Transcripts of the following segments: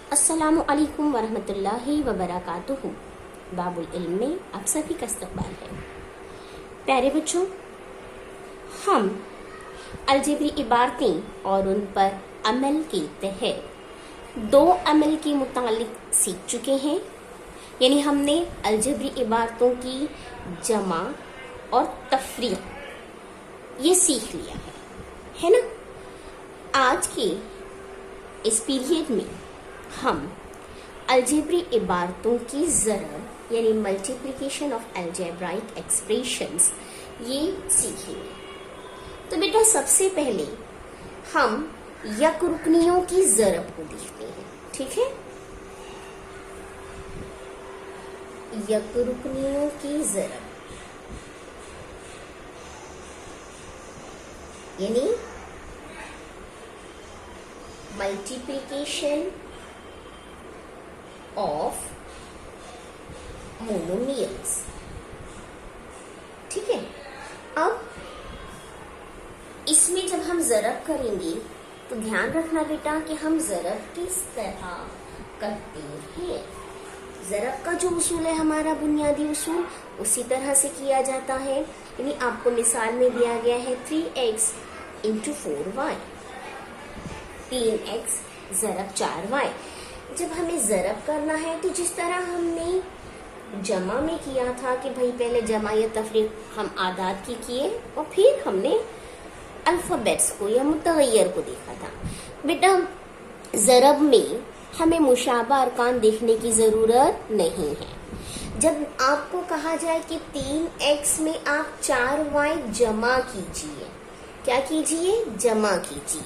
अस्सलामु अलैकुम वरहमतुल्लाहि वबरकातुहू। बाबुल इल्म में आप सभी का इस्तकबाल है। प्यारे बच्चों, हम अलजेब्री इबारतें और उन पर अमल के तहत दो अमल के मुतालिक सीख चुके हैं। यानी हमने अलजेब्री इबारतों की जमा और तफरीक ये सीख लिया है ना। आज के इस पीरियड में हम अलजेब्री इबारतों की ज़रब यानी मल्टीप्लिकेशन ऑफ अलजेब्राइक एक्सप्रेशंस ये सीखेंगे। तो बेटा सबसे पहले हम यकरुकनियों की ज़रब को देखते हैं, ठीक है। यकरुकनियों की ज़रब यानी मल्टीप्लिकेशन ऑफ मोनोमियल्स, ठीक है। अब इसमें जब हम ज़रब करेंगे तो ध्यान रखना बेटा कि हम ज़रब किस तरह करते हैं। ज़रब का जो उसूल है हमारा बुनियादी उसूल उसी तरह से किया जाता है। यानी आपको मिसाल में दिया गया है 3x into 4y, 3x ज़रब 4y। जब हमें ज़रब करना है तो जिस तरह हमने जमा में किया था कि भाई पहले जमा या तफरीक हम आदाद की किए और फिर हमने अल्फ़ाबेट्स को या मुतगय्यर को देखा था। बेटा ज़रब में हमें मुशाबा अरकान देखने की ज़रूरत नहीं है। जब आपको कहा जाए कि 3x में आप 4y जमा कीजिए, क्या कीजिए? जमा कीजिए,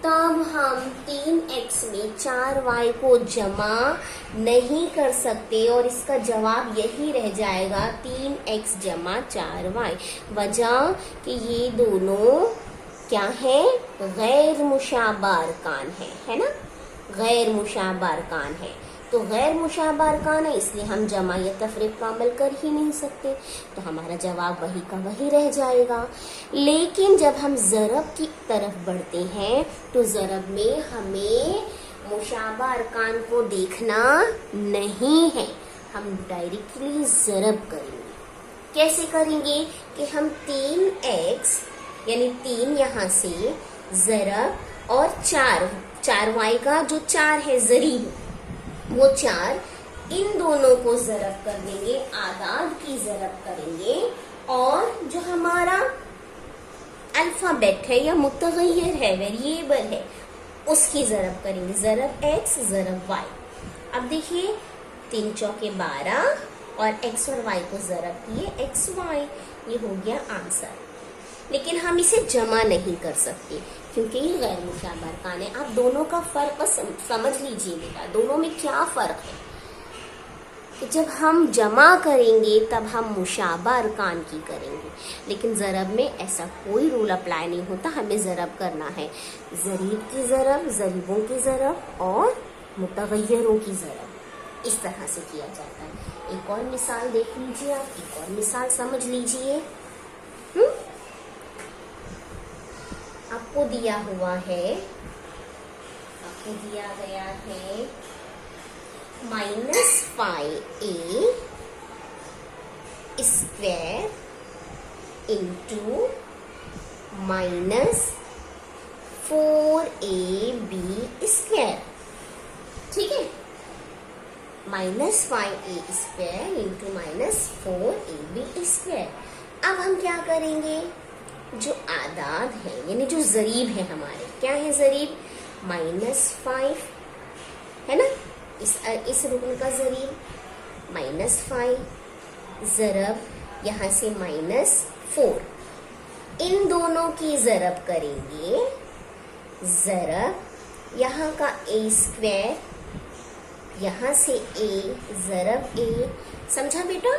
तब हम 3x में 4y को जमा नहीं कर सकते और इसका जवाब यही रह जाएगा 3x जमा 4y। वजह कि ये दोनों क्या है? गैर मुशाबा अरकान है ना। गैर मुशाबा अरकान है तो गैर मुशाबा अरकान है, इसलिए हम जमा या तफरीक का अमल कर ही नहीं सकते, तो हमारा जवाब वही का वही रह जाएगा। लेकिन जब हम ज़रब की तरफ बढ़ते हैं तो ज़रब में हमें मुशाबा अरकान को देखना नहीं है, हम डायरेक्टली ज़रब करेंगे। कैसे करेंगे कि हम 3x यानी 3 यहाँ से ज़रब और 4y का जो 4 है ज़रीब वो 4, इन दोनों को ज़रब कर देंगे, आदाद की ज़रब करेंगे और जो हमारा अल्फ़ाबेट है या मुतगय्यर है, वेरिएबल है, उसकी ज़रब करेंगे। ज़रब x ज़रब y। अब देखिए 3 चौके 12 और x और y को ज़रब किए xy, ये हो गया आंसर। लेकिन हम इसे जमा नहीं कर सकते क्योंकि ये गैर मुशाबा अरकान है। आप दोनों का फर्क समझ लीजिए बेटा, दोनों में क्या फर्क है कि जब हम जमा करेंगे तब हम मुशाबा अरकान की करेंगे, लेकिन ज़रब में ऐसा कोई रूल अप्लाई नहीं होता। हमें ज़रब करना है ज़रीब की ज़रब, ज़रीबों की ज़रब और मुतगय्यरों की ज़रब, इस तरह से किया जाता है। एक और मिसाल देख लीजिए आप, एक और मिसाल समझ लीजिए। आपको दिया हुआ है, आपको दिया गया है -5a square into -4ab square, ठीक है। -5a square into -4ab square. अब हम क्या करेंगे? जो आदाद है यानी जो ज़रीब है हमारे, क्या है ज़रीब? -5 है ना, इस रुकन का ज़रीब -5 ज़रब यहाँ से -4, इन दोनों की ज़रब करेंगे। ज़रब यहाँ का a स्क्वायर, यहाँ से a ज़रब a, समझा बेटा?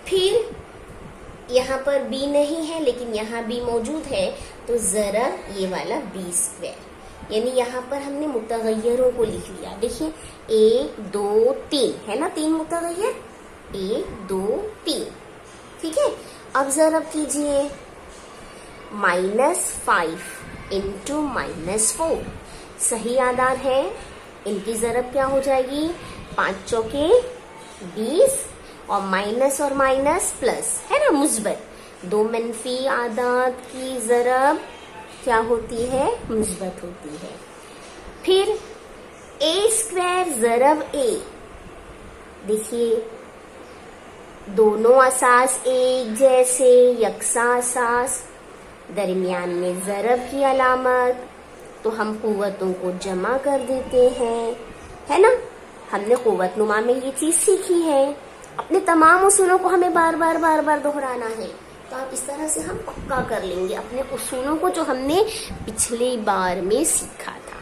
फिर यहाँ पर b नहीं है लेकिन यहाँ b मौजूद है तो ज़रब ये वाला b स्क्वायर, यानी यहाँ पर हमने मुतगय्यरों को लिख लिया। देखिए 1 2 3 है ना, 3 मुतगय्यर, 1 2 3, ठीक है। अब ज़रब कीजिए -5 इंटू -4, सही आदाद है, इनकी ज़रब क्या हो जाएगी, 5 चौके 20 और माइनस प्लस है ना मुस्बत। दो मनफी आदाद की ज़रब क्या होती है, मुस्बत होती है। फिर ए स्क्वायर ज़रब ए, देखिए दोनों असास एक जैसे यकसा असास, दरमियान में ज़रब की अलामत, तो हम कुव्वतों को जमा कर देते हैं, है ना। हमने कुव्वतनुमा में ये चीज सीखी है, अपने तमाम उसूलों को हमें बार बार दोहराना है, तो आप इस तरह से हम पक्का कर लेंगे अपने उसूलों को जो हमने पिछली बार में सीखा था।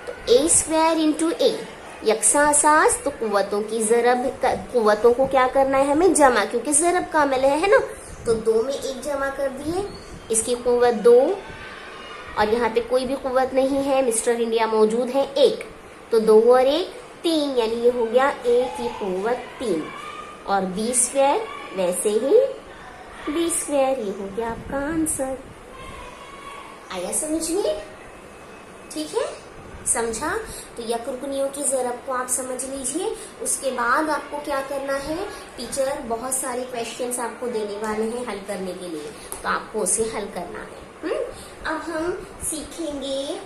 तो ए स्क्वायर इंटू ए, यकसा असास, तो कुव्वतों की ज़रब, कुव्वतों को क्या करना है हमें, जमा, क्योंकि ज़रब का अमल है ना। तो 2 में 1 जमा कर दिए, इसकी कुव्वत 2 और यहाँ पे कोई भी कुव्वत नहीं है, मिस्टर इंडिया मौजूद है 1, तो 2 और 1 3, यानी ये हो गया ए की कुव्वत 3 और बी स्क्वायर वैसे ही बी स्क्वायर, ये हो गया आपका आंसर। आया समझ में, ठीक है, समझा। तो यकरुकनियों की ज़रब को आप समझ लीजिए। उसके बाद आपको क्या करना है, टीचर बहुत सारे क्वेश्चंस आपको देने वाले हैं हल करने के लिए, तो आपको उसे हल करना है। अब हम सीखेंगे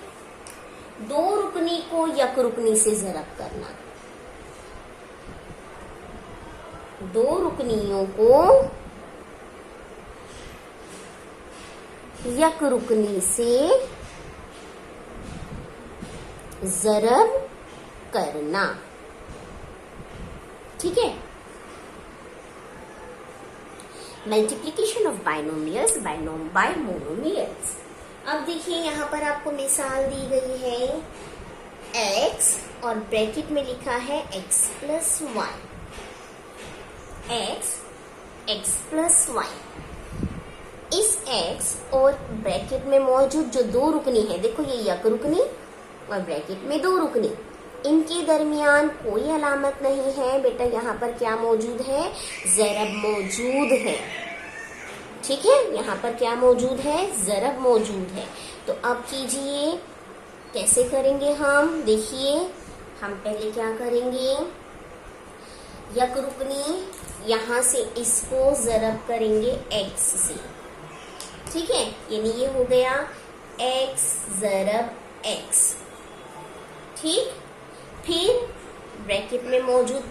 2 रुकनी को यकरुकनी से ज़रब करना। 2 रुकनियों को यकरुकनी से ज़रब करना, ठीक है। Multiplication of binomials by monomials. अब देखिए यहाँ पर आपको मिसाल दी गई है x और ब्रैकेट में लिखा है x plus Y, x plus Y. इस x और ब्रैकेट में मौजूद जो 2 रुकनी है, देखो ये यक रुकनी और ब्रैकेट में 2 रुकनी, इनके दरमियान कोई अलामत नहीं है बेटा। यहाँ पर क्या मौजूद है, ज़रब मौजूद है, ठीक है। यहाँ पर क्या मौजूद है, ज़रब मौजूद है। तो अब कीजिए कैसे करेंगे हम, देखिए हम पहले क्या करेंगे, यक रुकनी यहाँ से इसको ज़रब करेंगे x से, ठीक है, यानी ये हो गया x ज़रब x, ठीक। फिर ब्रैकेट में मौजूद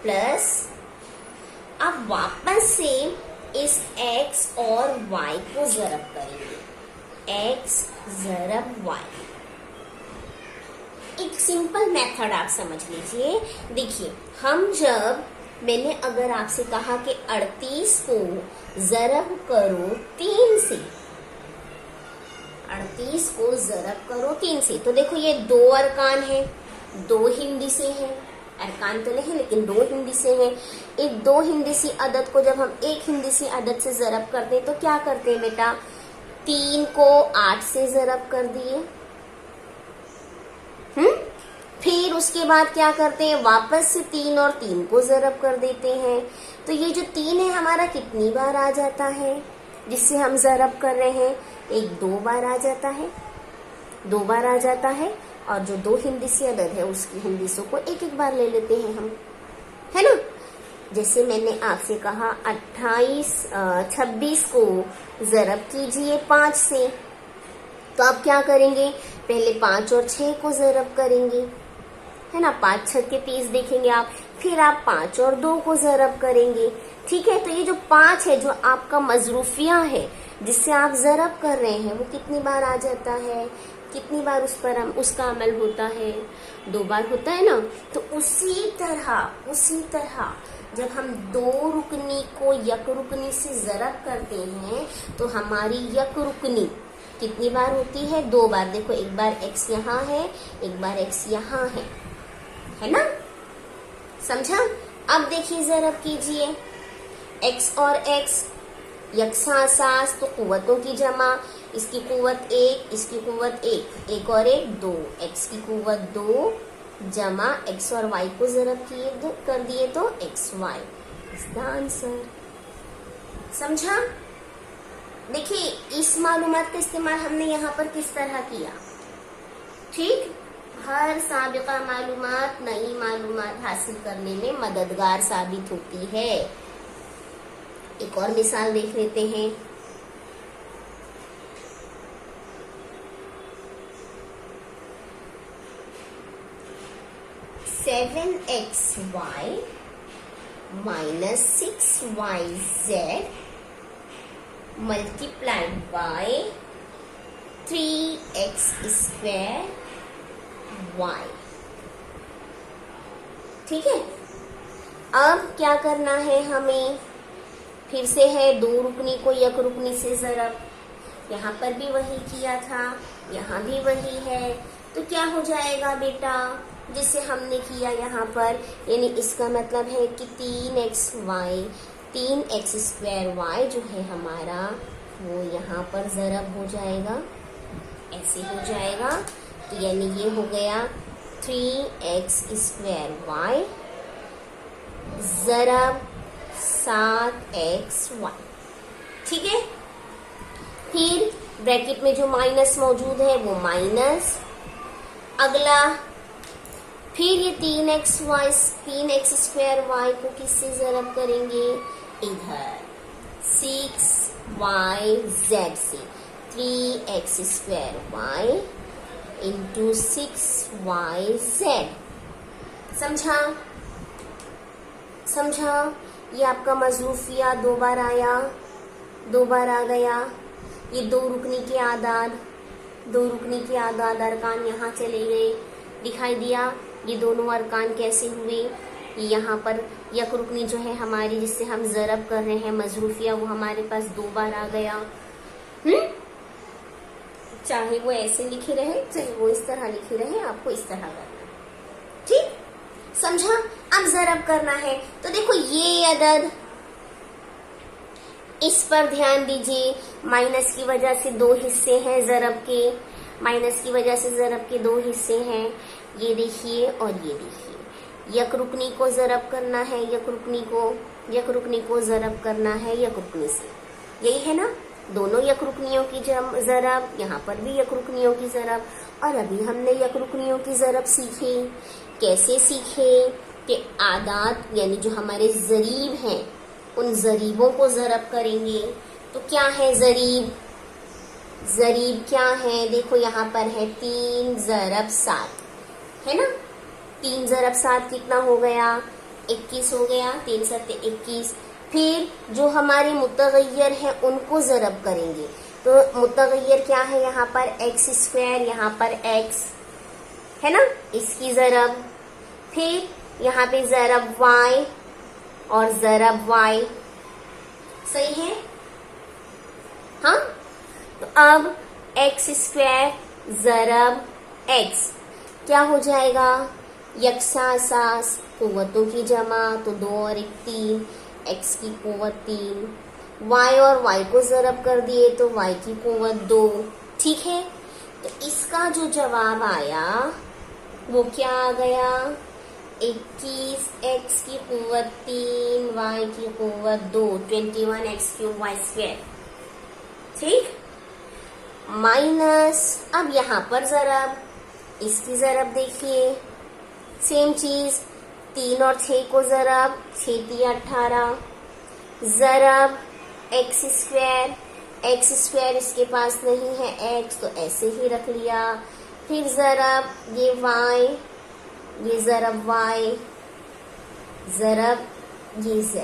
प्लस, अब वापस से इस x और y को ज़रब करेंगे, x ज़रब y। एक सिंपल मेथड आप समझ लीजिए। देखिए हम जब, मैंने अगर आपसे कहा कि 38 को ज़रब करो 3 से, 38 को ज़रब करो 3 से, तो देखो ये 2 अरकान है, 2 हिंदिसे हैं, अरकान तो नहीं लेकिन 2 हिंदिसे हैं। एक 2 हिंदिसी अदद को जब हम एक हिंदिसी अदद से ज़रब करते हैं तो क्या करते हैं बेटा, 3 को 8 से ज़रब कर दिए, फिर उसके बाद क्या करते हैं, वापस से 3 और 3 को ज़रब कर देते हैं। तो ये जो 3 है हमारा कितनी बार आ जाता है, जिससे हम ज़रब कर रहे हैं, 1-2 बार आ जाता है, 2 बार आ जाता है। और जो 2 हिंदिसी अदद है उसकी हिंदिसों को 1-1 बार ले लेते हैं हम, है ना। जैसे मैंने आपसे कहा 26 को ज़रब कीजिए 5 से, तो आप क्या करेंगे, पहले 5 और 6 को ज़रब करेंगे, है ना, 5-6 के 30 देखेंगे आप, फिर आप 5 और 2 को ज़रब करेंगे, ठीक है। तो ये जो 5 है जो आपका मजरूफिया है जिससे आप ज़रब कर रहे हैं, वो कितनी बार आ जाता है, कितनी बार उस पर उसका अमल होता है, 2 बार होता है ना। तो उसी तरह जब हम 2 रुकनी को यक रुकनी से ज़रब करते हैं तो हमारी यक रुकनी कितनी बार होती है, 2 बार। देखो एक बार x यहाँ है, एक बार x यहाँ है ना, समझा। अब देखिए ज़रब कीजिए, x और x यकसा असास, तो कुव्वतों की जमा, इसकी कुव्वत 1, इसकी कुव्वत 1, 1 और 1 2, x की कुव्वत 2 जमा x और y को ज़रब कर दिए तो xy, इसका आंसर। समझा। देखिए इस मालूमात का इस्तेमाल हमने यहाँ पर किस तरह किया, ठीक। हर साबिका मालूमात नई मालूमात हासिल करने में मददगार साबित होती है। एक और मिसाल देख लेते हैं। (7xy minus 6yz multiplied by 3x square y। ठीक है, अब क्या करना है हमें? फिर से है दो रुकनी को एक रुकनी से ज़रब। यहाँ पर भी वही किया था, यहाँ भी वही है, तो क्या हो जाएगा बेटा जिससे हमने किया यहाँ पर? यानी इसका मतलब है कि 3x स्क्वायर y जो है हमारा वो यहाँ पर ज़रब हो जाएगा, ऐसे हो जाएगा। तो यानी ये हो गया 3x स्क्वायर y ज़रब 7xy। ठीक है, फिर ब्रैकेट में जो माइनस मौजूद है वो माइनस, अगला फिर ये 3x स्क्वायर y को किससे ज़रब करेंगे? इधर 6yz से 3x square y into 6yz। समझा? ये आपका मजरूफिया दो बार आ गया। ये दो रुकनी के आदाद अरकान यहाँ चले गए, दिखाई दिया ये दोनों अरकान कैसे हुए। यहाँ पर यक रुकनी जो है हमारी जिससे हम ज़रब कर रहे हैं मजरूफिया, वो हमारे पास दो बार आ गया। चाहे वो ऐसे लिखी रहे चाहे वो इस तरह लिखी रहे, आपको इस तरह करना है। ठीक, समझा? अब ज़रब करना है तो देखो ये अदद, इस पर ध्यान दीजिए। माइनस की वजह से दो हिस्से हैं ज़रब के, माइनस की वजह से ज़रब के दो हिस्से हैं, ये देखिए और ये देखिए। यक रुकनी को ज़रब करना है, यक रुकनी को ज़रब करना है यक रुकनी से, यही है ना। दोनों यक रुकनियों की ज़रब, यहाँ पर भी यक रुकनियों की ज़रब। और अभी हमने यक रुकनियों की ज़रब सीखी। कैसे सीखे? कि आदात यानी जो हमारे ज़रीब हैं उन ज़रीबों को ज़रब करेंगे। तो क्या है ज़रीब? ज़रीब क्या है? देखो यहाँ पर है 3 ज़रब 7, है ना। 3 ज़रब 7 कितना हो गया? 21 हो गया। 3 7 21। फिर जो हमारे मुतगय्यर हैं उनको ज़रब करेंगे। तो मुतगय्यर क्या है? यहाँ पर x स्क्वायर, यहाँ पर x है ना, इसकी ज़रब। फिर यहाँ पे ज़रब y और ज़रब y, सही है? हाँ, तो अब x स्क्वायर ज़रब x क्या हो जाएगा? यकसा असास, कुव्वतों की जमा, तो 2 और 1 3, x की कुव्वत 3, y और y को ज़रब कर दिए तो y की कुव्वत 2। ठीक है, तो इसका जो जवाब आया वो क्या आ गया? 21x की कुव्वत 3, y की कुव्वत 2, 21x³ y²। ठीक, माइनस, अब यहाँ पर ज़रब, इसकी ज़रब देखिए, सेम चीज़, 3 और 6 को ज़रब, 6 3 18, ज़रब x स्क्वायर इसके पास नहीं है x, तो ऐसे ही रख लिया। फिर ज़रब ये y, ये ज़रब y, ज़रब ये z।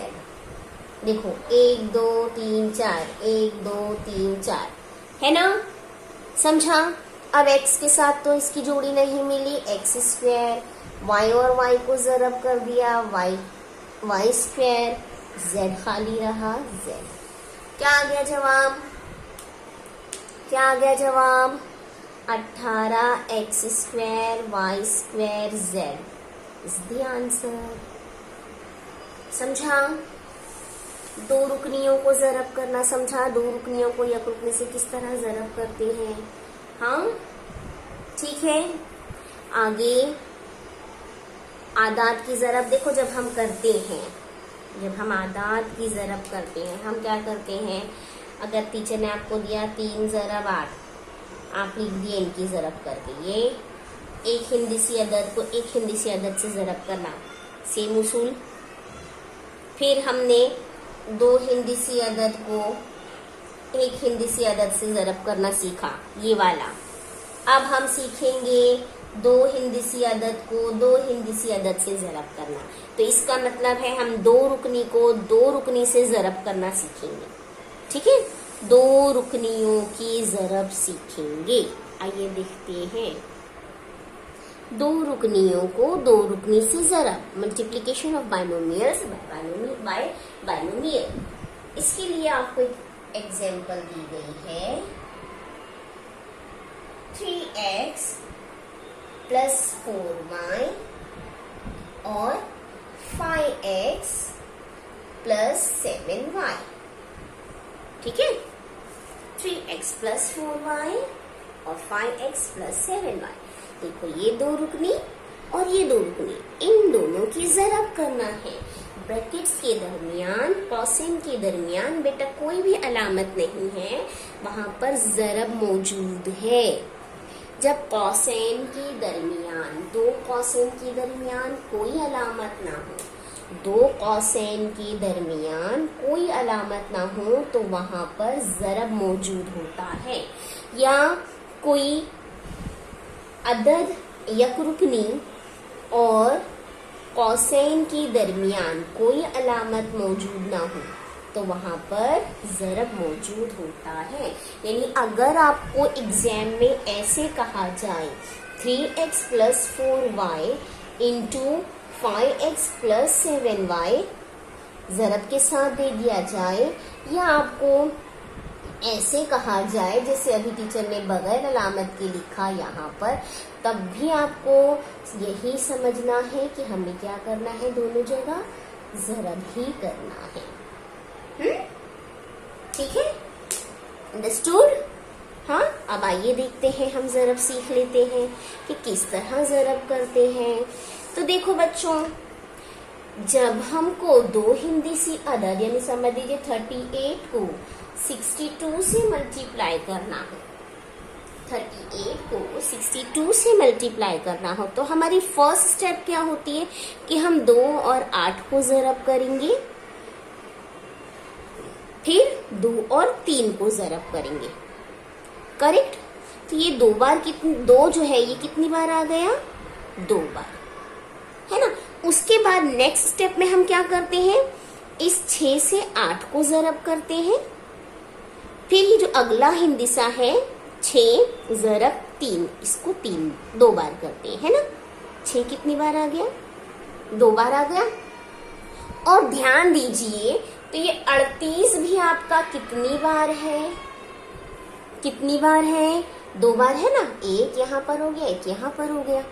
देखो 1 2 3 4, 1 2 3 4, है ना। समझा? अब x के साथ तो इसकी जोड़ी नहीं मिली, x स्क्वायर, y और y को ज़रब कर दिया, y स्क्वायर, z खाली रहा, z। क्या आ गया जवाब? 18x² y² z is the answer. समझा? दो रुकनियों को ज़रब करना समझा। दो रुकनियों को एक रुकनी से किस तरह ज़रब करते हैं। हाँ, ठीक है। आगे आदात की ज़रब देखो, जब हम करते हैं, जब हम आदात की ज़रब करते हैं, हम क्या करते हैं? अगर टीचर ने आपको दिया 3 ज़रब 8, आप लिख दिए इनकी ज़रब करके, ये एक हिंदीसी अदद को एक हिंदीसी अदद से ज़रब करना, सेम उसूल। फिर हमने दो हिंदीसी अदद को एक हिंदीसी अदद से ज़रब करना सीखा, ये वाला। अब हम सीखेंगे दो हिंदीसी अदद को दो हिंदीसी अदद से ज़रब करना। तो इसका मतलब है हम दो रुकनी को दो रुकनी से ज़रब करना सीखेंगे। ठीक है, दो रुकनियों की ज़रब सीखेंगे। आइए देखते हैं, दो रुकनियों को दो रुकनी से ज़रब, multiplication of binomials by binomial. इसके लिए आपको एक एग्जाम्पल दी गई है, 3x प्लस 4y और 5x प्लस 7y। ठीक है, 3x प्लस 4y और 5x प्लस 7y। देखो ये दो रुकनी और ये दो रुकनी, इन दोनों की ज़रब करना है। ब्रैकेट्स के दरमियान, कॉसेन के दरमियान बेटा कोई भी अलामत नहीं है, वहां पर ज़रब मौजूद है। जब कॉसेन के दरमियान, दो कॉसेन के दरमियान कोई अलामत ना हो, दो कॉसेन के दरमियान कोई अलामत ना हो, तो वहां पर ज़रब मौजूद होता है। या कोई अदद यक रुकनी और कॉसेन के दरमियान कोई अलामत मौजूद ना हो, तो वहां पर ज़रब मौजूद होता है। यानी अगर आपको एग्जाम में ऐसे कहा जाए 3x plus 4y into 5x plus 7y ज़रब के साथ दे दिया जाए, या आपको ऐसे कहा जाए जैसे अभी टीचर ने बगैर अलामत के लिखा यहाँ पर, तब भी आपको यही समझना है कि हमें क्या करना है, दोनों जगह ज़रब ही करना है। ठीक है, अंडरस्टूड? हाँ, अब आइए देखते हैं, हम ज़रब सीख लेते हैं कि किस तरह ज़रब करते हैं। तो देखो बच्चों, जब हमको दो हिंदीसी अदद यानी समझ लीजिए 38 को 62 से मल्टीप्लाई करना हो, 38 को 62 से मल्टीप्लाई करना हो, तो हमारी फर्स्ट स्टेप क्या होती है कि हम 2 और 8 को ज़रब करेंगे, फिर 2 और 3 को ज़रब करेंगे। करेक्ट? तो ये दो बार कितनी, दो जो है ये कितनी बार आ गया, 2 बार, है ना। उसके बाद नेक्स्ट स्टेप में हम क्या करते हैं, इस 6 से 8 को ज़रब करते हैं। फिर ये जो अगला हिंदिसा है 6 ज़रब 3, इसको 2 बार करते हैं, है ना। 6 कितनी बार आ गया, 2 बार आ गया। और ध्यान दीजिए, तो ये 38 भी आपका कितनी बार है, कितनी बार है, 2 बार है ना। एक यहाँ पर हो गया, एक यहाँ पर हो गया,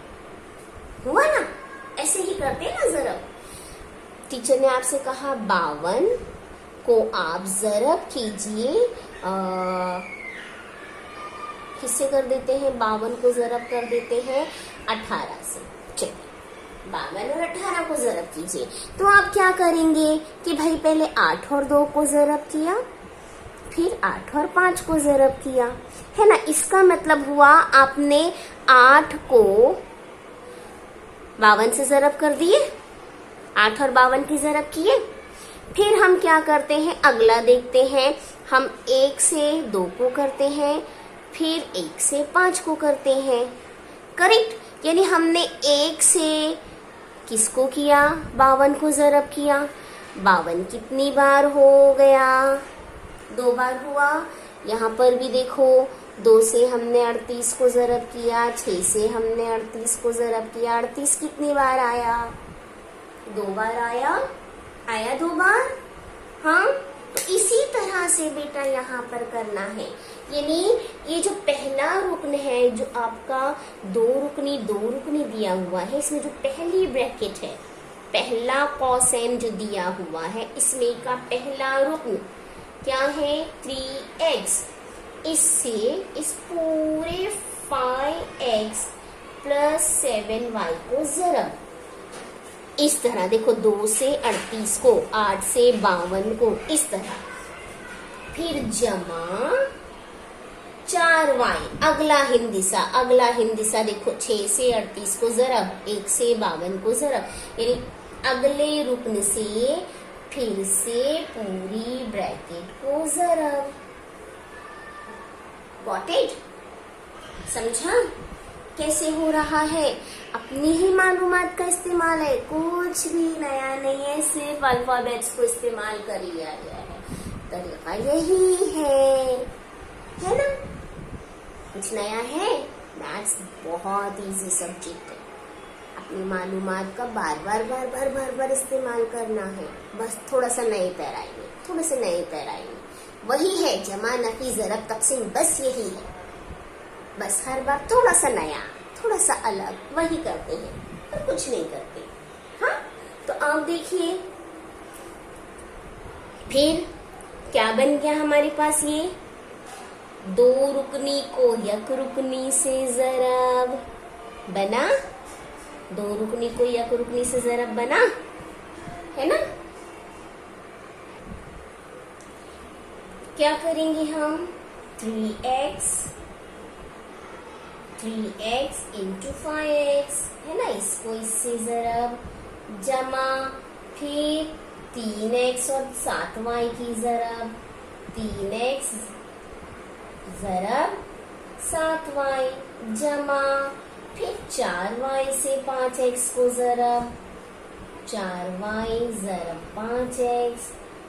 हुआ ना। ऐसे ही करते हैं ना ज़रब। टीचर ने आपसे कहा 52 को आप ज़रब कीजिए, किससे कर देते हैं, 52 को ज़रब कर देते हैं 18 से। चलिए 52 और 18 को ज़रब कीजिए। तो आप क्या करेंगे कि भाई पहले 8 और 2 को ज़रब किया, फिर 8 और 5 को ज़रब किया, है ना। इसका मतलब हुआ आपने 8 को 52 से ज़रब कर दिए, 8 और 52 की ज़रब किए। फिर हम क्या करते हैं, अगला देखते हैं, हम 1 से 2 को करते हैं, फिर 1 से 5 को करते हैं। करेक्ट? यानी हमने 1 से किसको किया, 52 को ज़रब किया। 52 कितनी बार हो गया, 2 बार हुआ। यहाँ पर भी देखो, 2 से हमने 38 को ज़रब किया, 6 से हमने 38 को ज़रब किया। 38 कितनी बार आया, 2 बार आया, 2 बार। हाँ, तो इसी तरह से बेटा यहाँ पर करना है। यानी ये जो पहला रुकन है, जो आपका दो रुकनी दिया हुआ है, इसमें जो पहली ब्रैकेट है, पहला कॉसेन जो दिया हुआ है, इसमें का पहला रुकन क्या है, 3x। इससे इस पूरे 5x प्लस 7y को ज़रब, इस तरह देखो, 2 से 38 को, 8 से 52 को, इस तरह। फिर जमा 4y। अगला हिंदिसा देखो, 6 से 38 को जरब, 1 से 52 को जरब, यानी अगले रुकन से फिर से पूरी ब्रैकेट को जरब। Got it? समझा कैसे हो रहा है? अपनी ही मालूमात का इस्तेमाल है, कुछ भी नया नहीं है, सिर्फ अल्फाबेट्स को इस्तेमाल कर लिया गया है। तरीका यही है ना? कुछ नया है? मैथ्स बहुत इजी सब्जेक्ट है, अपनी मालूमात का बार बार इस्तेमाल करना है। बस थोड़ा सा नए पैराई में वही है, जमा नफी जरब तकसीम, बस यही है। बस हर बार थोड़ा सा नया, थोड़ा सा अलग, वही करते हैं और कुछ नहीं करते। हाँ, तो आप देखिए फिर क्या बन गया हमारे पास, ये 2 रुकनी को 1 रुकनी से जरब बना, 2 रुकनी को 1 रुकनी से जरब बना, है ना? क्या करेंगे हम? 3x इंटू 5x, है ना, इसको इससे जरब, जमा फिर 3x और 7y की जरब, 3x जरब 7y, जमा फिर 4y से 5x को जरब, 4y जरब 5x,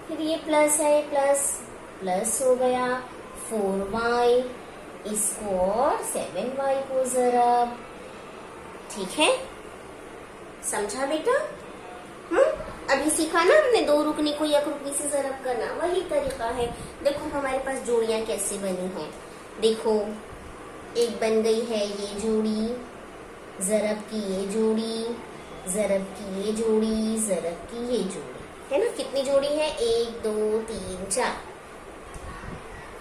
फिर ये प्लस है, प्लस हो गया 4y, इसको और 7y को जरब। ठीक है, समझा बेटा? अभी सीखा ना हमने 2 रुकनी को 1 रुकनी से जरब करना, वही तरीका है। देखो हमारे पास जोड़ियां कैसे बनी हैं, देखो एक बन गई है ये जोड़ी, जरब की ये जोड़ी, जरब की ये जोड़ी, जरब की ये जोड़ी, है ना? कितनी जोड़ी है? 1 2 3 4।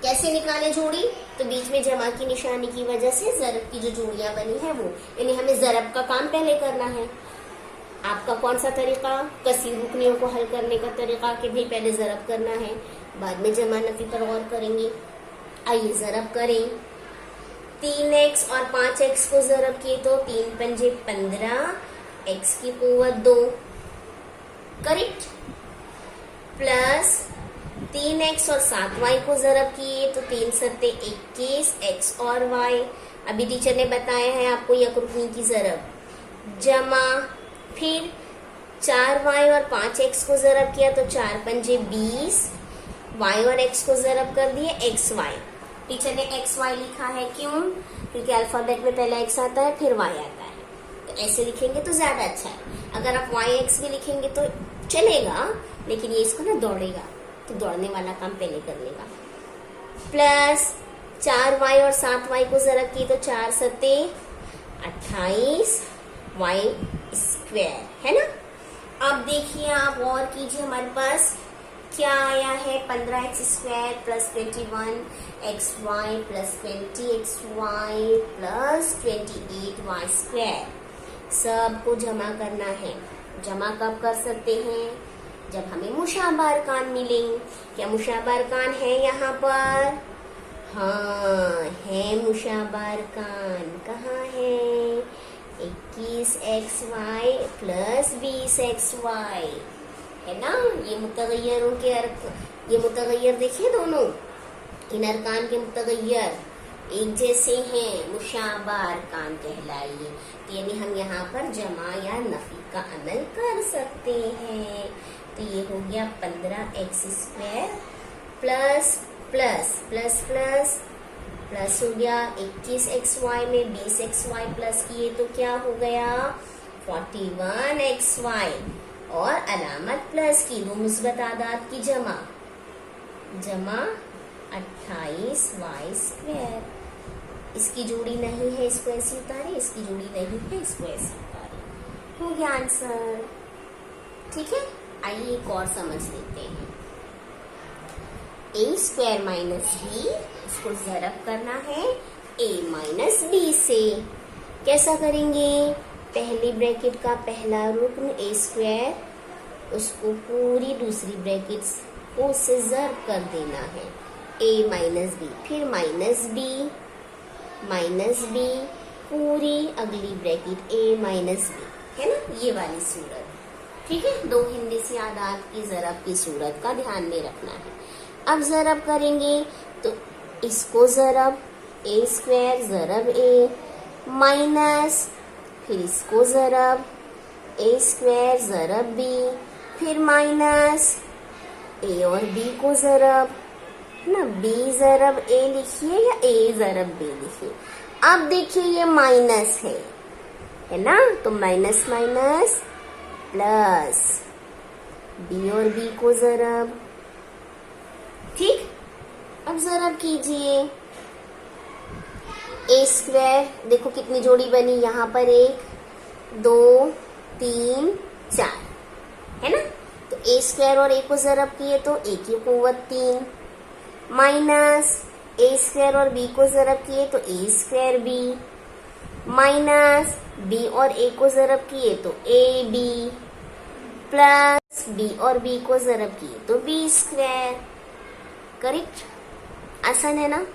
कैसे निकाले जोड़ी? तो बीच में जमा की निशानी की वजह से जरब की जो जोड़ियां बनी है वो, यानी हमें जरब का काम पहले करना है। आपका कौन सा तरीका? कसीर रुकनियों को हल करने का तरीका कि भाई पहले जरब करना है, बाद में जमा नफी पर गौर करेंगे। आइए जरब करें। 3x और 5x को जरब किए तो 3 पंजे 15, x की कुव्वत 2, करेक्ट, प्लस 3x और 7y को जरब किए तो 3 सत्ते 21, x और y। अभी टीचर ने बताया है आपको 1 रुकनी की जरब, जमा फिर 4y और 5x को जरब किया तो 4 पंजे 20, y और x को जरब कर दिए xy। टीचर ने xy लिखा है, क्यों? क्योंकि अल्फाबेट में पहले x आता है फिर y आता है, तो ऐसे लिखेंगे तो ज्यादा अच्छा है। अगर आप yx भी लिखेंगे तो चलेगा, लेकिन ये इसको ना दौड़ेगा, तो दौड़ने वाला काम पहले कर लेगा। प्लस 4y और 7y को जरब की तो 4 सत्ते 28 y स्क्वायर, है ना? अब देखिए आप और कीजिए, हमारे पास क्या आया है? 15x square plus 21xy plus 20xy plus 28y square, सबको जमा करना है। जमा कब कर सकते हैं? जब हमें मुशाबा अरकान मिलेंगे। क्या मुशाबा अरकान है यहाँ पर? हाँ है मुशाबा अरकान। कहाँ है? 21xy प्लस 20xy, है ना? ये मुतगय्यरों के ये मुतगय्यर देखिए, दोनों इन अरकान के मुतगय्यर एक जैसे हैं, मुशाबा अरकान कहलाइए। तो यानी हम यहाँ पर जमा या नफी का अमल कर सकते हैं। तो ये हो गया 15x square plus plus plus plus plus हो गया 21xy में 20xy प्लस किए तो क्या हो गया? 41xy, और अलामत प्लस की, दो मुस्बत आदाद की जमा 28y स्क्वायर। इसकी जोड़ी नहीं है, इसको ऐसे उतारे, इसकी जोड़ी नहीं है, इसको ऐसे उतारे। हो गया आंसर। ठीक है, आइए एक और समझ लेते हैं। a स्क्वायर माइनस b, इसको जरब करना है a माइनस b से। कैसा करेंगे? पहली ब्रैकेट का पहला रुकन a स्क्वायर, उसको पूरी दूसरी ब्रैकेट को उससे जरब कर देना है। a माइनस बी, फिर माइनस बी पूरी अगली ब्रैकेट a माइनस बी, है ना, ये वाली सूरत। ठीक है, दो हिंदी आदात की ज़रब की सूरत का ध्यान में रखना है। अब ज़रब करेंगे तो इसको ज़रब a स्क्वायर ज़रब a माइनस, फिर इसको ज़रब a स्क्वायर ज़रब b, फिर माइनस a और b को ज़रब, ना b ज़रब a लिखिए या a ज़रब b लिखिए। अब देखिए ये माइनस है ना, तो माइनस माइनस प्लस b और b को ज़रब। ठीक, अब ज़रब कीजिए a स्क्वायर, देखो कितनी जोड़ी बनी यहाँ पर, 1 2 3 4, है ना, तो a स्क्वायर और a को ज़रब किए तो a की कुव्वत 3, माइनस a स्क्वायर और b को ज़रब किए तो a square b, minus b और a को ज़रब किए तो ab, प्लस b और b को ज़रब किए तो b स्क्वायर। करेक्ट, आसान है ना।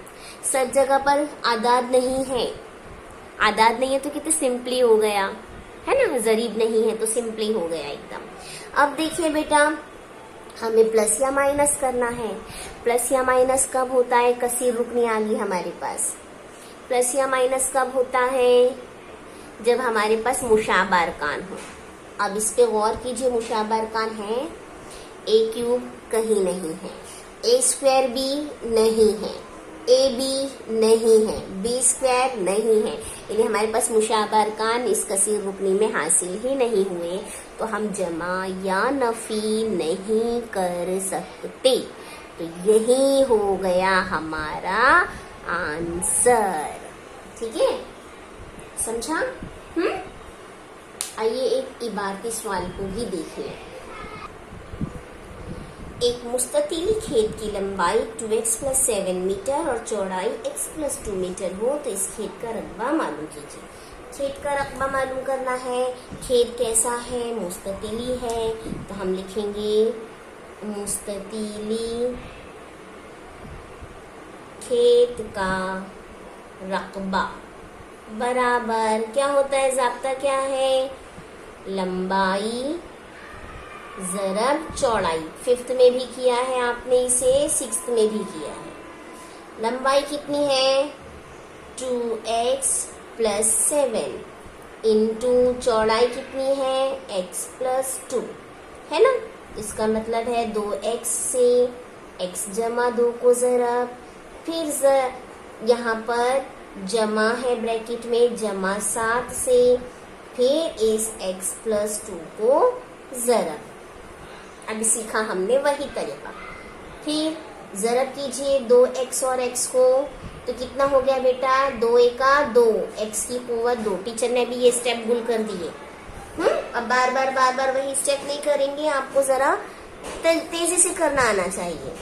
सब जगह पर आदाद नहीं है, आदाद नहीं है तो कितने सिंपली हो गया, है ना, जरीब नहीं है तो सिंपली हो गया एकदम। अब देखिए बेटा, हमें प्लस या माइनस करना है। प्लस या माइनस कब होता है, कसीर रुकनी आ गई हमारे पास। प्लस या माइनस कब होता है, जब हमारे पास मुशाबा अरकान हो। अब इस पे गौर कीजिए, मुशाबा अरकान है, a क्यूब कहीं नहीं है, a स्क्वायर b नहीं है, ए बी नहीं है, बी स्क्वायर नहीं है, यानी हमारे पास मुशाबा अरकान इस कसीर रुकनी में हासिल ही नहीं हुए, तो हम जमा या नफी नहीं कर सकते। तो यही हो गया हमारा आंसर। ठीक है, समझा? आइए एक इबारती सवाल को भी देख लें। एक मुस्ततीली खेत की लंबाई 2x + 7 मीटर और चौड़ाई x + 2 मीटर हो तो इस खेत का रकबा मालूम कीजिए। खेत का रकबा मालूम करना है। खेत कैसा है, मुस्ततीली है, तो हम लिखेंगे मुस्ततीली खेत का रकबा बराबर क्या होता है, ज़ाब्ता क्या है, लंबाई ज़रब चौड़ाई। 5th में भी किया है आपने इसे, 6th में भी किया है। लंबाई कितनी है, 2x + 7 इंटू चौड़ाई कितनी है, x + 2, है ना। इसका मतलब है 2x से x जमा 2 को ज़रब, फिर यहाँ पर जमा है ब्रैकेट में जमा 7 से, फिर इस x + 2 को ज़रब। अभी सीखा हमने वही तरीका। फिर ज़रब कीजिए 2x और x को, तो कितना हो गया बेटा, 2 एका 2, x की कुव्वत 2। टीचर ने अभी ये स्टेप भूल कर दिए। अब बार बार वही स्टेप नहीं करेंगे, आपको जरा तेजी से करना आना चाहिए।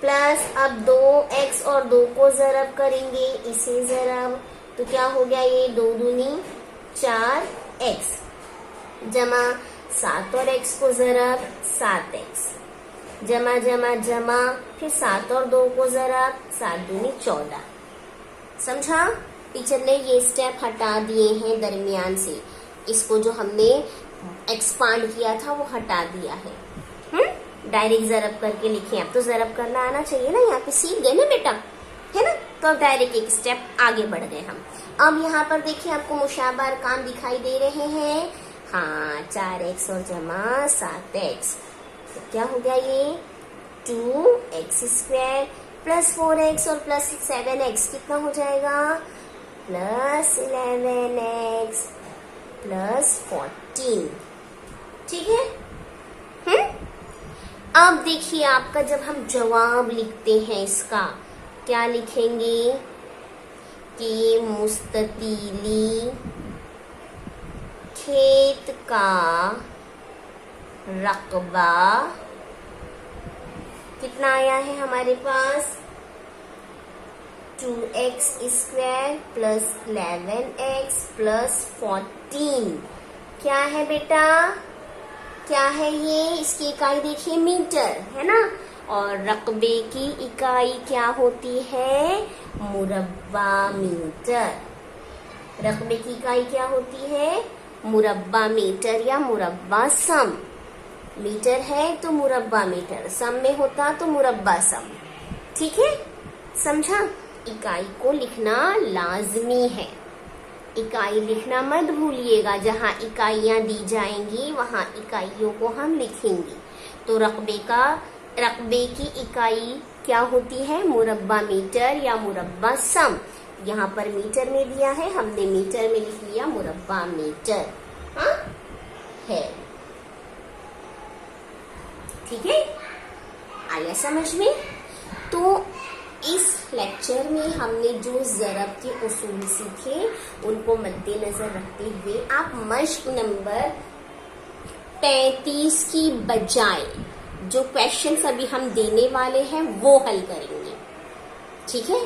प्लस अब 2x और 2 को ज़रब करेंगे, इसे ज़रब, तो क्या हो गया, ये 2 दूनी 4x जमा 7 और x को ज़रब 7x जमा जमा जमा, फिर 7 और 2 को ज़रब 7 दूनी 14। समझा? टीचर ने ये स्टेप हटा दिए हैं दरमियान से, इसको जो हमने एक्सपांड किया था वो हटा दिया है। डायरेक्ट ज़रब करके लिखे, अब तो ज़रब करना आना चाहिए ना, यहाँ पे सीख गए ना बेटा, है ना। तो अब डायरेक्ट एक स्टेप आगे बढ़ गए हम। अब यहाँ पर देखिए आपको मुशाबा अरकान दिखाई दे रहे हैं, हाँ 4x और जमा 7x, तो क्या हो गया, ये 2x² + 4x और + 7x कितना हो जाएगा, +11x + 14। ठीक है। अब देखिए आपका जब हम जवाब लिखते हैं इसका क्या लिखेंगे कि मुस्ततीली खेत का रकबा कितना आया है हमारे पास, 2x² + 11x + 14। क्या है बेटा, क्या है ये, इसकी इकाई देखिए मीटर, है ना। और रकबे की इकाई क्या होती है? मुरब्बा मीटर। रकबे की इकाई क्या होती है? मुरब्बा मीटर या मुरब्बा सम। मीटर है तो मुरब्बा मीटर, सम में होता तो मुरब्बा सम। ठीक है, समझा? इकाई को लिखना लाजमी है। इकाई लिखना मत भूलिएगा, जहाँ इकाइयां दी जाएंगी वहां इकाइयों को हम लिखेंगे। तो रकबे की इकाई क्या होती है? मुरब्बा मीटर या मुरब्बा सम। यहाँ पर मीटर में दिया है, हमने मीटर में लिख लिया मुरब्बा मीटर। हाँ है, ठीक है, आया समझ में? तो इस लेक्चर में हमने जो ज़रब के उसूल सीखे उनको मद्देनजर रखते हुए आप मश्क नंबर 35 की बजाय जो क्वेश्चंस अभी हम देने वाले हैं वो हल करेंगे। ठीक है,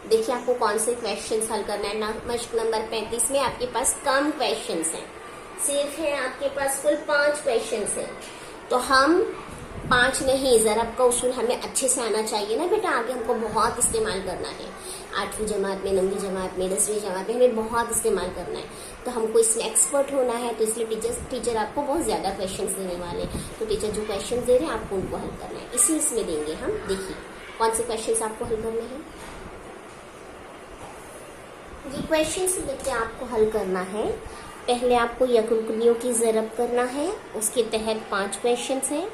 देखिए आपको कौन से क्वेश्चंस हल करना है ना। मश्क नंबर 35 में आपके पास कम क्वेश्चंस हैं, सिर्फ है आपके पास कुल 5 क्वेश्चंस हैं। तो हम 5 नहीं, ज़रब का उसूल हमें अच्छे से आना चाहिए ना बेटा, आगे हमको बहुत इस्तेमाल करना है। 8वीं जमात में, 9वीं जमात में, 10वीं जमात में हमें बहुत इस्तेमाल करना है। तो हमको इसमें एक्सपर्ट होना है, तो इसलिए टीचर आपको बहुत ज्यादा क्वेश्चंस देने वाले। तो टीचर जो क्वेश्चन दे रहे हैं आपको उनको हल करना है, इसी इसमें देंगे हम। देखिए कौन से क्वेश्चंस आपको हल करने हैं। ये क्वेश्चंस देखिए आपको हल करना है। पहले आपको यकरुकनियों की ज़रब करना है, उसके तहत 5 क्वेश्चंस हैं।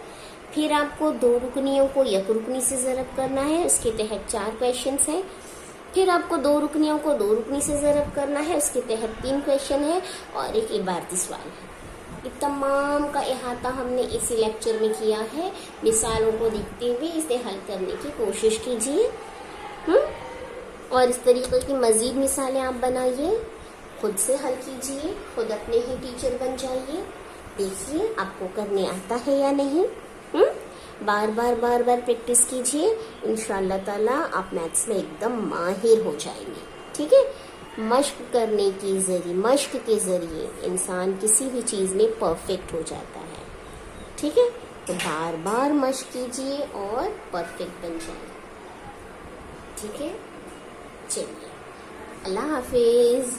फिर आपको 2 रुकनियों को यकरुकनी से ज़रब करना है, उसके तहत 4 क्वेश्चंस हैं। फिर आपको 2 रुकनियों को 2 रुकनी से ज़रब करना है, उसके तहत 3 क्वेश्चन है और एक इबारती सवाल है। ये तमाम का इहाता हमने इसी लेक्चर में किया है। मिसालों को देखते हुए इसे हल करने की कोशिश कीजिए। और इस तरीके की मज़ीद मिसालें आप बनाइए, खुद से हल कीजिए, खुद अपने ही टीचर बन जाइए। देखिए आपको करने आता है या नहीं। बार बार प्रैक्टिस कीजिए, इंशाअल्लाह ताला आप मैथ्स में एकदम माहिर हो जाएंगे। ठीक है, मश्क के जरिए इंसान किसी भी चीज़ में परफेक्ट हो जाता है। ठीक है, तो बार बार मश्क कीजिए और परफेक्ट बन जाइए। ठीक है, चलिए, अल्लाह हाफिज।